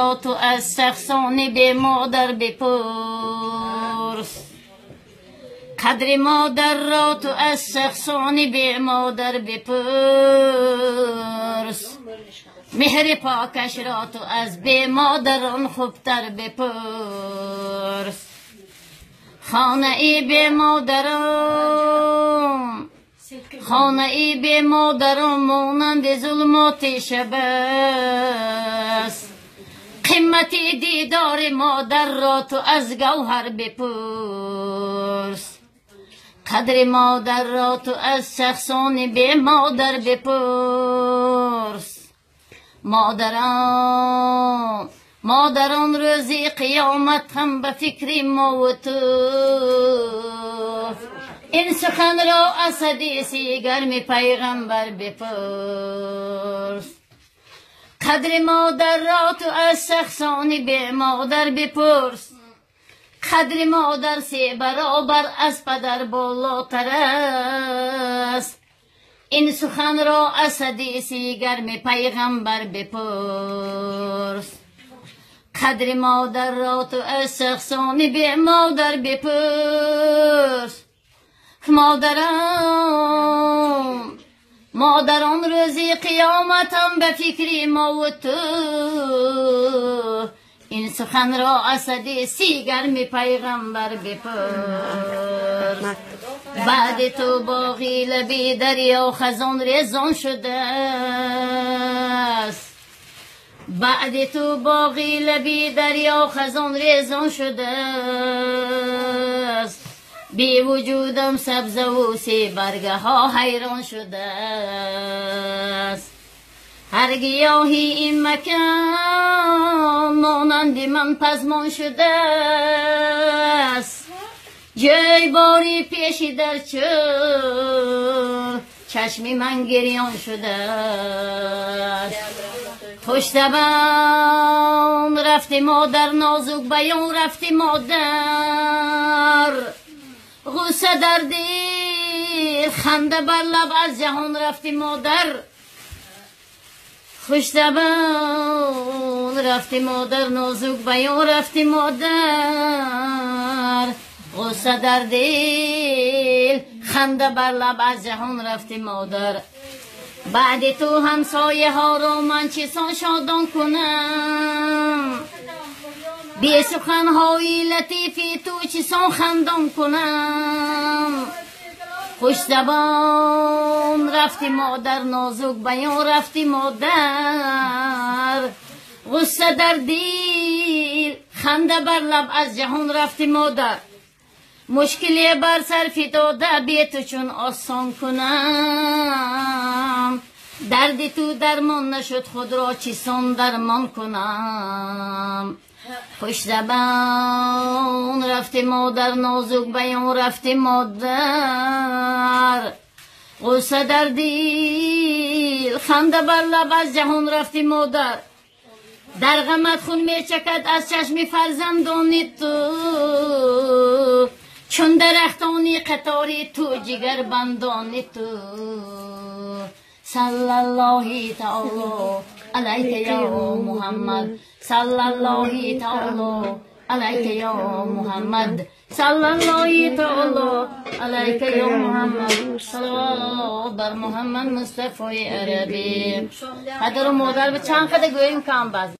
تو از شخصانی به مادر بپرس، قدر مادر را تو از شخصانی به مادر بپرس، مهر پاکش را تو از به مادران خوبتر بپرس. خانه ای به مادران، خانه ای به مادران مانند ظلمات شب است. قیمتی دیدار مادر را تو از گوهر بپرس، قدر مادر را تو از شخصان به مادر بپرس. مادران روزی قیامت هم به فکر ما و تو، این سخن را از حدیث گرم پیغمبر بپرس. قدر مادر را تو از شخصانی به مادر بپرس، قدر مادر 3 برابر از پدر بالاتر است. این سخن را از حدیث گرم پیغمبر بپرس. قدر مادر را تو از شخصانی به مادر بپرس. مادران روزی قیامت هم به فکر ما و تو، این سخن را از حدیث گرم پیغمبر بپرس. بعد تو باقی لبی دریا خزان ریزان شده است، بعد تو باقی لبی دریا خزان ریزان شده است. بی وجودم سبز و 3 برگه ها حیران شده است. هر گیاهی این مکان مانند من پزمان شده است. جای باری پیشی در چشمی من گریان شده است. خوشتبان رفتی مادر، نازک بیان رفتی مادر، غصه در دل خنده بر لب از جهان رفتی مادر. خوشتبان رفتی مادر، نازک بیان رفتی مادر، غصه در دل خنده بر لب از جهان رفتی مادر. بعد تو همسایه ها را من چسان شادان کنم، بی سخن های لطیفی تو چسان خندان کنم. خوش زبان رفتی مادر، نازک بیان رفتی مادر، غصه در دل خنده بر لب از جهان رفتی مادر. مشکلی بر سر فتاده بی تو چون آسان کنم، درد تو درمان نشد خود را چیسان درمان کنم. خوش زبان رفتی مادر، نازک بیان رفتی مادر، غصه در دل خنده بر لب از جهان رفتی مادر. در غمت خون می چکد از چشم فرزندان تو، چون درختانی قطاری تو جگر بندان تو. صلی الله تعالی علیک یا محمد، صلی الله تعالی علیک یا محمد، صلی الله تعالی علیک یا محمد. صلوات بر محمد مصطفی عربی. قدر مادر به چند قدر گویم کام باز.